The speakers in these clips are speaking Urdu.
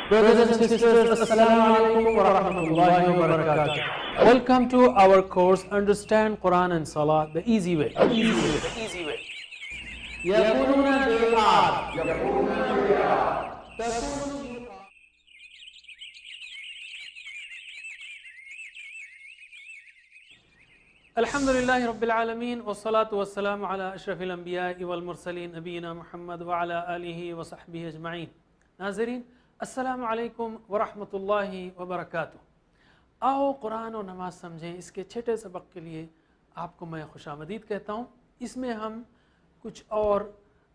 Brothers and sisters, Assalamu alaikum wa rahmatullahi wa barakatuh. Welcome to our course Understand Quran and Salah the easy way. يقولون بالآر الحمد لله رب العالمين والصلاة والسلام على أشرف الأنبياء والمرسلين نبينا محمد وعلى آله وصحبه أجمعين. ناظرین السلام علیکم ورحمۃ اللہ وبرکاتہ. آؤ قرآن و نماز سمجھیں. اس کے چھٹے سبق کے لیے آپ کو میں خوش آمدید کہتا ہوں. اس میں ہم کچھ اور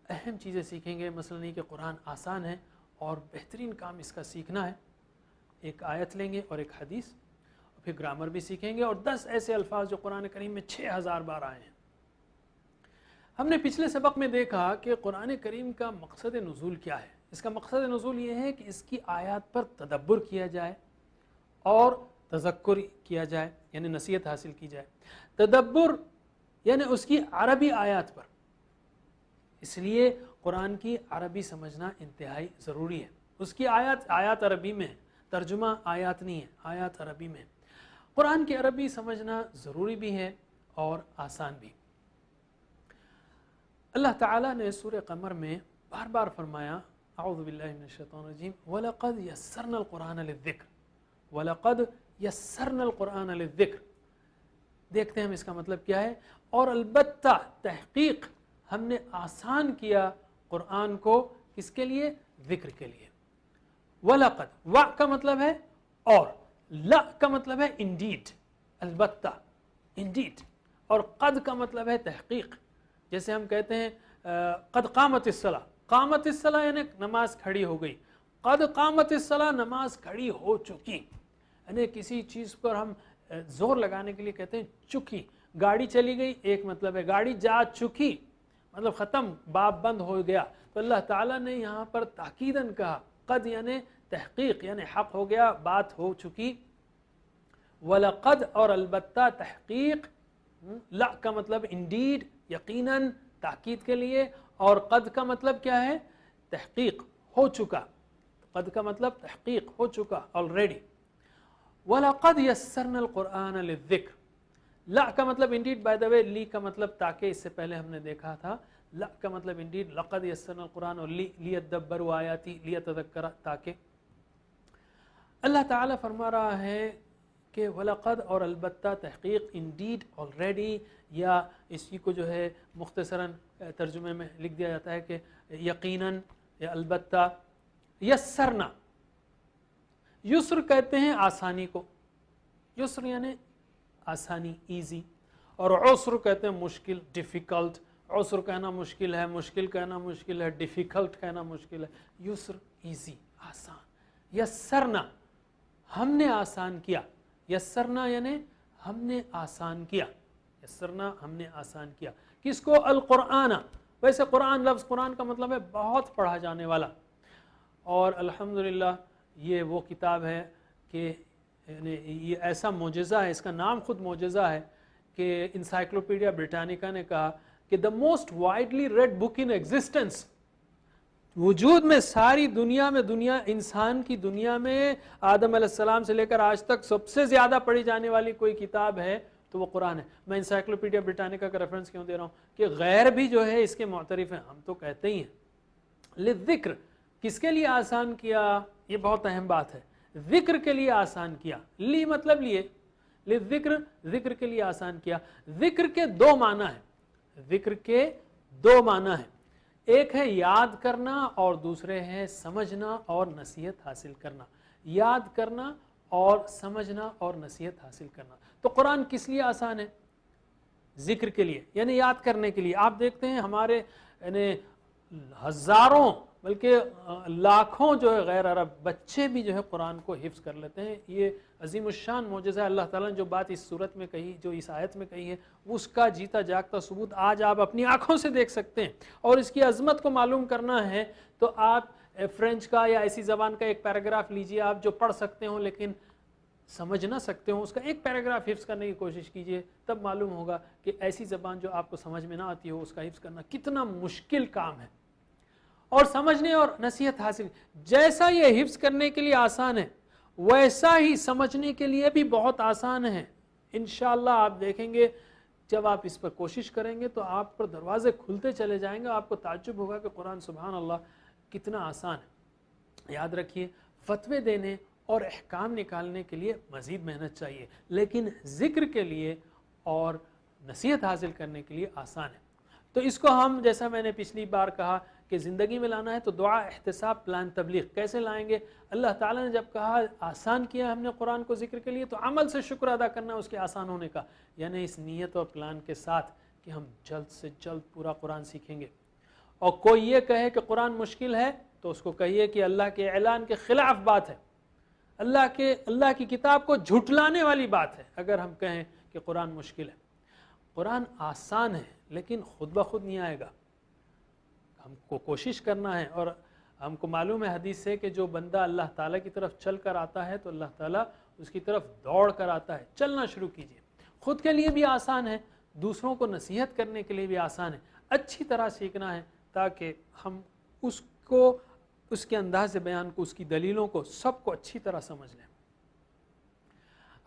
اہم چیزیں سیکھیں گے. مثلاً کہ قرآن آسان ہے اور بہترین کام اس کا سیکھنا ہے. ایک آیت لیں گے اور ایک حدیث، اور پھر گرامر بھی سیکھیں گے، اور 10 ایسے الفاظ جو قرآن کریم میں 6000 بار آئے ہیں. ہم نے پچھلے سبق میں دیکھا کہ قرآن کریم کا مقصد نزول کیا ہے. اس کا مقصد نزول یہ ہے کہ اس کی آیات پر تدبر کیا جائے اور تذکر کیا جائے، یعنی نصیحت حاصل کی جائے. تدبر یعنی اس کی عربی آیات پر. اس لیے قرآن کی عربی سمجھنا انتہائی ضروری ہے. اس کی آیات عربی میں ہے، ترجمہ آیات نہیں ہے، آیات عربی میں ہے. قرآن کی عربی سمجھنا ضروری بھی ہے اور آسان بھی. اللہ تعالیٰ نے سورہ قمر میں بار بار فرمایا اعوذ باللہ من الشیطان الرجیم وَلَقَدْ يَسَّرْنَا الْقُرْآنَ لِلذِّكْرِ وَلَقَدْ يَسَّرْنَا الْقُرْآنَ لِلذِّكْرِ. دیکھتے ہیں ہم اس کا مطلب کیا ہے. اور البتہ تحقیق ہم نے آسان کیا قرآن کو. کس کے لیے؟ ذکر کے لیے. وَلَقَدْ وا کا مطلب ہے اور، لا کا مطلب ہے انڈیڈ، البتہ انڈیڈ، اور قد کا مطلب ہے تحقیق. جیسے ہم کہتے ہیں قد قامت الصلاۃ. قامت الصلاۃ یعنی نماز کھڑی ہو گئی. قد قامت الصلاۃ نماز کھڑی ہو چکی. یعنی کسی چیز پر ہم زور لگانے کے لیے کہتے ہیں چکی. گاڑی چلی گئی ایک مطلب ہے، گاڑی جا چکی مطلب ختم، باب بند ہو گیا. تو اللہ تعالیٰ نے یہاں پر تاکیداً کہا قد یعنی تحقیق، یعنی حق ہو گیا، بات ہو چکی. وَلَقَدْ اور البتہ تحقیق. لا کا مطلب انڈیڈ، یقیناً، تاکید کے لیے. اور قد کا مطلب کیا ہے؟ تحقیق، ہو چکا. قد کا مطلب تحقیق، ہو چکا، already. وَلَقَدْ يَسَّرْنَا الْقُرْآنَ لِلذِّكْرِ. لا کا مطلب انڈیڈ، بائی دا وے لی کا مطلب تاکہ، اس سے پہلے ہم نے دیکھا تھا. لا کا مطلب انڈیڈ، لقد یسرنا القرآن، اور لیدبروا آیاتی، لیتذکر، تاکہ. اللہ تعالیٰ فرما رہا ہے کہ وَلَقَدْ اور البتہ تحقیق، انڈیڈ، already، یا اسی کو جو ہے مختصراً ترجمے میں لکھ دیا جاتا ہے کہ یقیناً یا البتہ. یسرنا، یسر کہتے ہیں آسانی کو. یسر یعنی آسانی، ایزی. اور عسر کہتے ہیں مشکل، ڈیفیکلٹ. عسر کہنا مشکل ہے، مشکل کہنا مشکل ہے، ڈیفیکلٹ کہنا مشکل ہے. یسر ایزی، آسان. یسرنا ہم نے آسان کیا. یسرنا یعنی ہم نے آسان کیا. یسرنا ہم نے آسان کیا. کس کو؟ القرآن. ویسے قرآن، لفظ قرآن کا مطلب ہے بہت پڑھا جانے والا. اور الحمدللہ یہ وہ کتاب ہے کہ یعنی یہ ایسا معجزہ ہے، اس کا نام خود معجزہ ہے کہ انسائکلوپیڈیا بریٹانیکا نے کہا کہ the most widely read book in existence. وجود میں ساری دنیا میں، دنیا انسان کی دنیا میں آدم علیہ السلام سے لے کر آج تک سب سے زیادہ پڑھی جانے والی کوئی کتاب ہے تو وہ قرآن ہے. میں انسائکلوپیڈیا بریٹانیکا کا ریفرنس کیوں دے رہا ہوں کہ غیر بھی جو ہے اس کے معترف ہیں. ہم تو کہتے ہی ہیں. للذکر کس کے لیے آسان کیا؟ یہ بہت اہم بات ہے. ذکر کے لیے آسان کیا. لی مطلب لیے، للذکر ذکر کے لیے آسان کیا. ذکر کے دو معنی ہیں. ذکر کے دو معنی ہیں. ایک ہے یاد کرنا اور دوسرے ہے سمجھنا اور نصیحت حاصل کرنا. یاد کرنا اور سمجھنا اور نصیحت حاصل کرنا. تو قرآن کس لیے آسان ہے؟ ذکر کے لیے، یعنی یاد کرنے کے لیے. آپ دیکھتے ہیں ہمارے یعنی ہزاروں بلکہ لاکھوں جو ہے غیر عرب بچے بھی جو ہے قرآن کو حفظ کر لیتے ہیں. یہ عظیم الشان معجزہ ہے. اللہ تعالیٰ نے جو بات اس صورت میں کہی، جو اس آیت میں کہی ہے، اس کا جیتا جاگتا ثبوت آج آپ اپنی آنکھوں سے دیکھ سکتے ہیں. اور اس کی عظمت کو معلوم کرنا ہے تو آپ فرینچ کا یا ایسی زبان کا ایک پیراگراف لیجئے آپ جو پڑھ سکتے ہوں لیکن سمجھ نہ سکتے ہوں، اس کا ایک پیراگراف حفظ کرنے کی کوشش کیجئے. تب معلوم ہوگا کہ ایسی زبان جو آپ کو سمجھ میں نہ آتی ہو اس کا حفظ کرنا کتنا مشکل کام ہے. اور سمجھنے اور نصیحت حاصل، جیسا یہ حفظ کرنے کے لیے آسان ہے ویسا ہی سمجھنے کے لیے بھی بہت آسان ہے۔ انشاءاللہ آپ دیکھیں گے جب آپ اس پر کوشش کریں گے تو آپ پر دروازے کھلتے چلے جائیں گے، آپ کو تعجب ہوگا کہ قرآن سبحان اللہ کتنا آسان ہے۔ یاد رکھیے فتوے دینے اور احکام نکالنے کے لیے مزید محنت چاہیے، لیکن ذکر کے لیے اور نصیحت حاصل کرنے کے لیے آسان ہے۔ تو اس کو ہم جیسا میں نے پچھلی بار کہا کہ زندگی میں لانا ہے تو دعا، احتساب، پلان، تبلیغ کیسے لائیں گے؟ اللہ تعالیٰ نے جب کہا آسان کیا ہم نے قرآن کو ذکر کے لیے تو عمل سے شکر ادا کرنا اس کے آسان ہونے کا، یعنی اس نیت اور پلان کے ساتھ کہ ہم جلد سے جلد پورا قرآن سیکھیں گے۔ اور کوئی یہ کہے کہ قرآن مشکل ہے تو اس کو کہیے کہ اللہ کے اعلان کے خلاف بات ہے، اللہ کی کتاب کو جھٹلانے والی بات ہے اگر ہم کہیں کہ قرآن مشکل ہے۔ قرآن آسان ہے لیکن خود بخود نہیں آئے گا، ہم کو کوشش کرنا ہے۔ اور ہم کو معلوم ہے حدیث سے کہ جو بندہ اللہ تعالیٰ کی طرف چل کر آتا ہے تو اللہ تعالیٰ اس کی طرف دوڑ کر آتا ہے۔ چلنا شروع کیجئے، خود کے لیے بھی آسان ہے، دوسروں کو نصیحت کرنے کے لیے بھی آسان ہے۔ اچھی طرح سیکھنا ہے تاکہ ہم اس کو، اس کے انداز بیان کو، اس کی دلیلوں کو سب کو اچھی طرح سمجھ لیں۔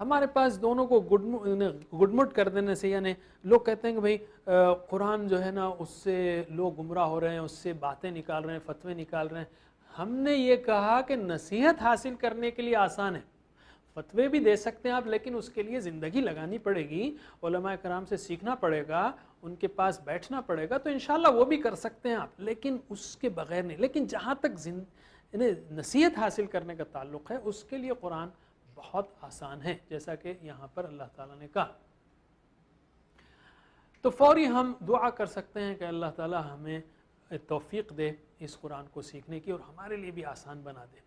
ہمارے پاس دونوں کو گڈ مٹ کر دینے سے، یعنی لوگ کہتے ہیں کہ بھئی قرآن جو ہے نا اس سے لوگ گمراہ ہو رہے ہیں، اس سے باتیں نکال رہے ہیں، فتوے نکال رہے ہیں۔ ہم نے یہ کہا کہ نصیحت حاصل کرنے کے لیے آسان ہے، فتوے بھی دے سکتے ہیں آپ، لیکن اس کے لیے زندگی لگانی پڑے گی، علماء کرام سے سیکھنا پڑے گا، ان کے پاس بیٹھنا پڑے گا، تو انشاءاللہ وہ بھی کر سکتے ہیں آپ، لیکن اس کے بغیر نہیں۔ لیکن جہاں تک نصیحت حاصل کرنے کا تعلق ہے اس کے لیے قرآن بہت آسان ہے، جیسا کہ یہاں پر اللہ تعالیٰ نے کہا۔ تو فوری ہم دعا کر سکتے ہیں کہ اللہ تعالیٰ ہمیں توفیق دے اس قرآن کو سیکھنے کی اور ہمارے لیے بھی آسان بنا دے۔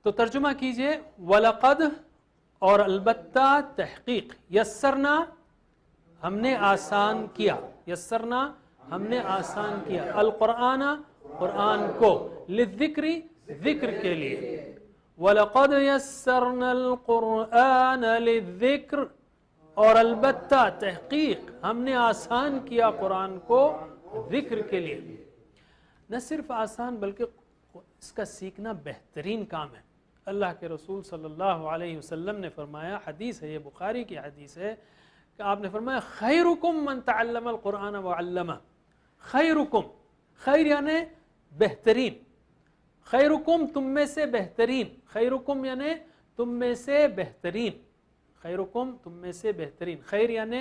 تو ترجمہ کیجئے، وَلَقَدْ، اور البتہ، تحقیق، یسرنا، ہم نے آسان کیا، یسرنا ہم نے آسان کیا، القرآن، قرآن کو، للذکر، ذکر کے لیے، وَلَقَدْ يَسَّرْنَا الْقُرْآنَ لِلذِّكْرِ، اور البتہ تحقیق ہم نے آسان کیا قرآن کو ذکر کے لیے۔ نہ صرف آسان بلکہ اس کا سیکھنا بہترین کام ہے۔ اللہ کے رسول صلی اللہ علیہ وسلم نے فرمایا، حدیث ہے یہ، بخاری کی حدیث ہے، کہ آپ نے فرمایا خیرکم من تعلم القرآن وعلمہ۔ خیرکم، خیر یعنی بہترین، خیرکم تم میں سے بہترین، خیرکم یعنی تم میں سے بہترین، خیرکم تم میں سے بہترین، خیر یعنی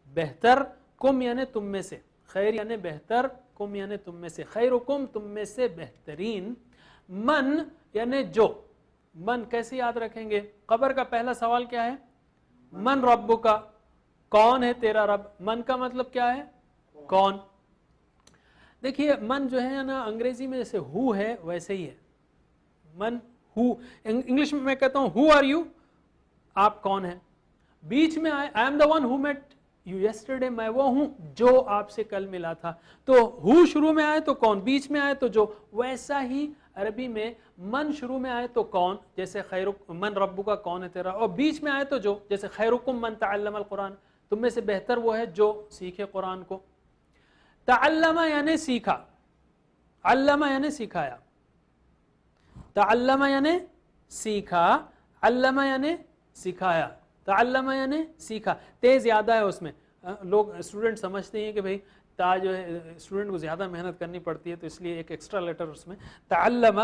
بہتر، کم یعنی تم میں سے، خیر یعنی بہتر، کم یعنی تم میں سے، خیرکم تم میں سے بہترین، من یعنی جو، من کیسے یاد رکھیں گے؟ قبر کا پہلا سوال کیا ہے؟ من ربک، کون ہے تیرا رب؟ من کا مطلب کیا ہے؟ کون۔ دیکھیے من جو ہے نا انگریزی میں جیسے ہو ہے ویسے ہی ہے، من ہو، انگلش میں کہتا ہوں ہو آر یو، آپ کون ہیں، بیچ میں آئے I am the one who met you yesterday, میں وہ ہوں جو آپ سے کل ملا تھا، تو ہو شروع میں آئے تو کون، بیچ میں آئے تو جو، ویسا ہی عربی میں من شروع میں آئے تو کون، جیسے من ربک کا کون ہے تیرا، اور بیچ میں آئے تو جو، جیسے خیرکم من تعلم القرآن، تم میں سے بہتر وہ ہے جو سیکھے قرآن کو۔ تعلم یعنی سیکھا، علم یعنی سکھایا، تعلم یعنی سیکھا، علم یعنی سکھایا، تعلم یعنی سیکھا، تے زیادہ ہے اس میں، لوگ اسٹوڈنٹ سمجھتے ہیں کہ بھئی تا جو ہے اسٹوڈنٹ کو زیادہ محنت کرنی پڑتی ہے تو اس لیے ایک ایکسٹرا لیٹر اس میں، تعلم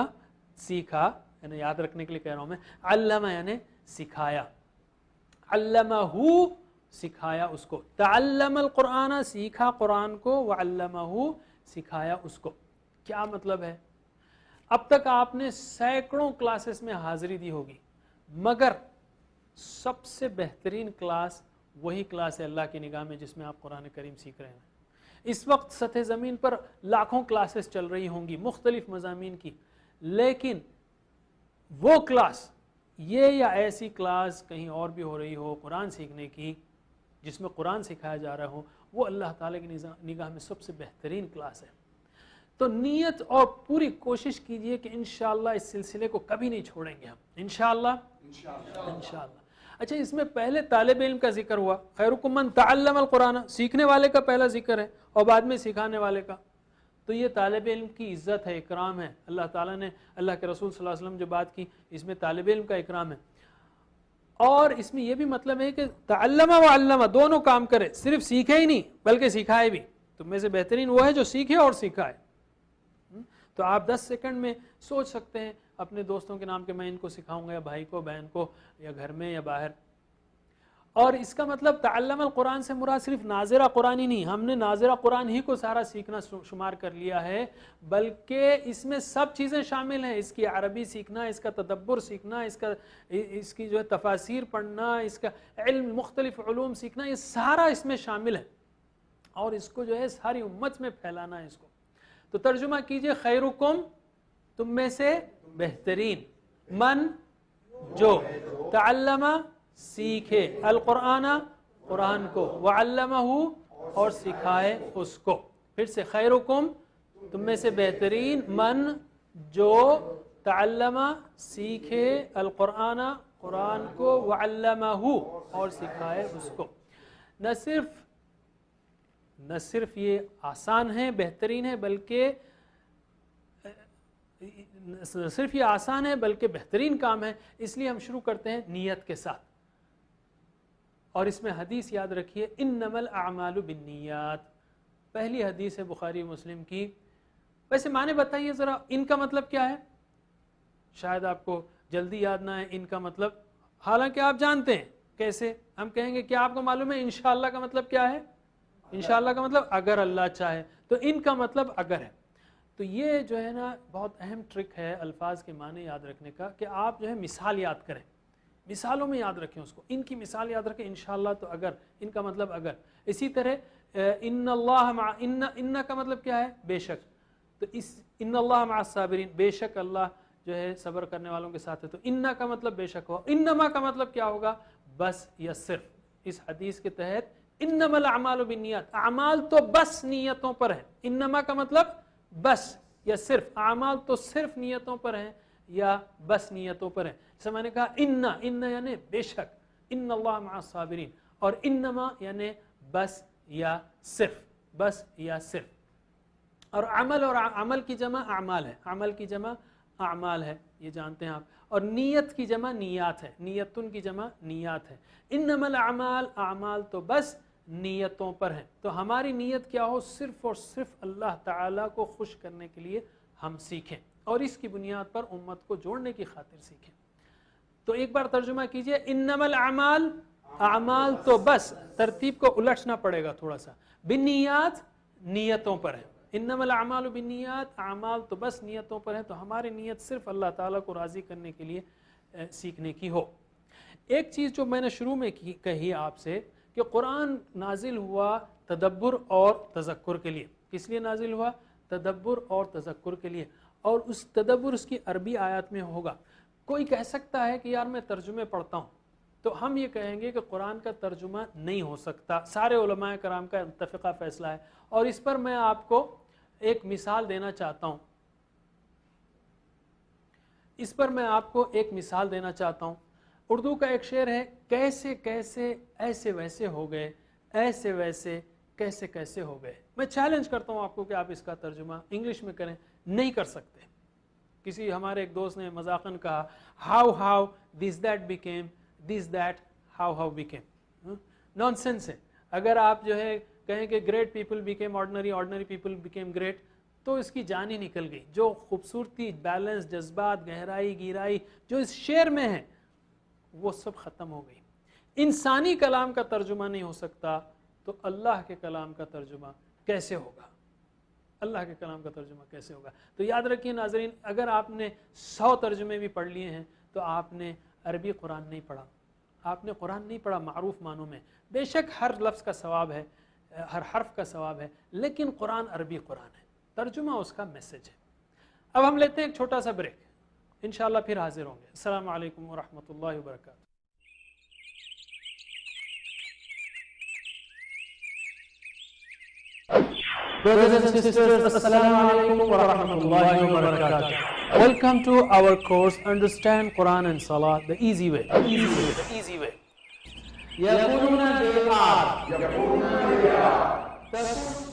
سیکھا، یعنی یاد رکھنے کے لیے کہہ رہا ہوں میں، علم یعنی سکھایا، علمہ سکھایا اس کو، تعلم القرآن سیکھا قرآن کو، وعلمہ سکھایا اس کو۔ کیا مطلب ہے؟ اب تک آپ نے سینکڑوں کلاسز میں حاضری دی ہوگی، مگر سب سے بہترین کلاس وہی کلاس ہے اللہ کی نگاہ میں جس میں آپ قرآن کریم سیکھ رہے ہیں۔ اس وقت سطح زمین پر لاکھوں کلاسز چل رہی ہوں گی مختلف مضامین کی، لیکن وہ کلاس، یہ یا ایسی کلاس کہیں اور بھی ہو رہی ہو قرآن سیکھنے کی جس میں قرآن سکھایا جا رہا ہو، وہ اللہ تعالیٰ کی نگاہ میں سب سے بہترین کلاس ہے۔ تو نیت اور پوری کوشش کیجئے کہ انشاءاللہ اس سلسلے کو کبھی نہیں چھوڑیں گے ہم، انشاءاللہ انشاءاللہ۔ اچھا، اس میں پہلے طالب علم کا ذکر ہوا، خیرکم من تعلم القرآن، سیکھنے والے کا پہلا ذکر ہے اور بعد میں سکھانے والے کا۔ تو یہ طالب علم کی عزت ہے، اکرام ہے. اللہ تعالیٰ نے، اللہ کے رسول صلی اللہ علیہ وسلم جو بات کی، اس میں طالب علم کا اکرام ہے. اور اس میں یہ بھی مطلب ہے کہ تعلم و علم دونوں کام کرے، صرف سیکھے ہی نہیں بلکہ سکھائے بھی. تم میں سے بہترین وہ ہے جو سیکھے اور سکھائے. تو آپ 10 سیکنڈ میں سوچ سکتے ہیں اپنے دوستوں کے نام کہ میں ان کو سکھاؤں گا، یا بھائی کو، بہن کو، یا گھر میں یا باہر. اور اس کا مطلب تعلم القرآن سے مراد صرف ناظرہ قرآن ہی نہیں، ہم نے ناظرہ قرآن ہی کو سارا سیکھنا شمار کر لیا ہے، بلکہ اس میں سب چیزیں شامل ہیں. اس کی عربی سیکھنا، اس کا تدبر سیکھنا، اس کی جو ہے تفاسیر پڑھنا، اس کا علم، مختلف علوم سیکھنا، یہ سارا اس میں شامل ہے. اور اس کو جو ہے ساری امت میں پھیلانا ہے اس کو. تو ترجمہ کیجئے، خیرکم تم میں سے بہترین، من جو تعلم سیکھے، القرآن قرآن کو، وعلمہ اور سکھائے اس کو. پھر سے خیرکم تم میں سے بہترین، من جو تعلم سیکھے، القرآن قرآن کو، وعلمہ اور سکھائے اس کو. نہ صرف یہ آسان ہے، بہترین ہے، بلکہ صرف یہ آسان ہے بلکہ بہترین کام ہے. اس لیے ہم شروع کرتے ہیں نیت کے ساتھ. اور اس میں حدیث یاد رکھیے، انما الاعمال بالنیات، پہلی حدیث ہے بخاری مسلم کی. ویسے معنی بتائیے ذرا، ان کا مطلب کیا ہے؟ شاید آپ کو جلدی یاد نہ ہے ان کا مطلب، حالانکہ آپ جانتے ہیں. کیسے؟ ہم کہیں گے کیا آپ کو معلوم ہے انشاءاللہ کا مطلب کیا ہے؟ انشاءاللہ کا مطلب اگر اللہ چاہے. تو ان کا مطلب اگر ہے. تو یہ جو ہے نا بہت اہم ٹرک ہے الفاظ کے معنی یاد رکھنے کا، کہ آپ جو ہے مثال یاد کریں، مثالوں میں یاد رکھیں اس کو. ان کی مثال یاد رکھیں، انشاءاللہ تو اگر، ان کا مطلب اگر. اسی طرح ان اللہ مع، ان کا مطلب کیا ہے؟ بے شک. تو اس ان اللہ مع الصابرین، بے شک اللہ جو ہے صبر کرنے والوں کے ساتھ ہے. تو ان کا مطلب بے شک ہوا. انما کا مطلب کیا ہوگا؟ بس یا صرف. اس حدیث کے تحت انما الاعمال بالنیات، اعمال تو بس نیتوں پر ہے. انما کا مطلب بس یا صرف، اعمال تو صرف نیتوں پر ہیں یا بس نیتوں پر ہیں. جیسے میں نے کہا ان یعنی بے شک، ان اللہ مع الصابرین، اور انما یعنی بس یا صرف، بس یا صرف. اور عمل کی جمع اعمال ہے، عمل کی جمع اعمال ہے، یہ جانتے ہیں آپ. اور نیت کی جمع نیات ہے، نیتن کی جمع نیات ہے. انما الاعمال، اعمال تو بس نیتوں پر ہیں. تو ہماری نیت کیا ہو؟ صرف اور صرف اللہ تعالیٰ کو خوش کرنے کے لیے ہم سیکھیں، اور اس کی بنیاد پر امت کو جوڑنے کی خاطر سیکھیں. تو ایک بار ترجمہ کیجئے، انما الاعمال، اعمال تو بس، ترتیب کو الٹنا پڑے گا تھوڑا سا، بالنیات نیتوں پر ہے. انما الاعمال بالنیات، اعمال تو بس نیتوں پر ہے. تو ہماری نیت صرف اللہ تعالیٰ کو راضی کرنے کے لیے سیکھنے کی ہو. ایک چیز جو میں نے شروع میں کہی آپ سے، کہ قرآن نازل ہوا تدبر اور تذکر کے لیے. کس لیے نازل ہوا؟ تدبر اور تذکر کے لیے. اور اس تدبر اس کی عربی آیات میں ہوگا. کوئی کہہ سکتا ہے کہ یار میں ترجمے پڑھتا ہوں، تو ہم یہ کہیں گے کہ قرآن کا ترجمہ نہیں ہو سکتا. سارے علماء کرام کا متفقہ فیصلہ ہے. اور اس پر میں آپ کو ایک مثال دینا چاہتا ہوں. اس پر میں آپ کو ایک مثال دینا چاہتا ہوں. اردو کا ایک شعر ہے، کیسے کیسے ایسے ویسے ہو گئے، ایسے ویسے کیسے کیسے ہو گئے. میں چیلنج کرتا ہوں آپ کو کہ آپ اس کا ترجمہ انگلش میں کریں. نہیں کر سکتے. کسی ہمارے ایک دوست نے مذاقاً کہا، how this that became, this that how became. Naan sense ہے. اگر آپ جو ہے کہیں کہ great people became ordinary, ordinary people became great, تو اس کی جان ہی نکل گئی. جو خوبصورتی، بیلنس، جذبات، گہرائی، گیرائی جو اس شعر میں ہے وہ سب ختم ہو گئی. انسانی کلام کا ترجمہ نہیں ہو سکتا تو اللہ کے کلام کا ترجمہ کیسے ہوگا؟ اللہ کے کلام کا ترجمہ کیسے ہوگا؟ تو یاد رکھیے ناظرین، اگر آپ نے 100 ترجمے بھی پڑھ لیے ہیں تو آپ نے عربی قرآن نہیں پڑھا. آپ نے قرآن نہیں پڑھا معروف معنوں میں. بے شک ہر لفظ کا ثواب ہے، ہر حرف کا ثواب ہے، لیکن قرآن عربی قرآن ہے، ترجمہ اس کا میسج ہے. اب ہم لیتے ہیں ایک چھوٹا سا بریک، انشاءاللہ پھر حاضر ہوں گے. السلام علیکم ورحمۃ اللہ وبرکاتہ. Brothers and sisters, Assalamu alaikum wa rahmatullahi wa barakatuh. Welcome to our course, Understand Quran and Salah the easy way. The easy way. يقولون they are.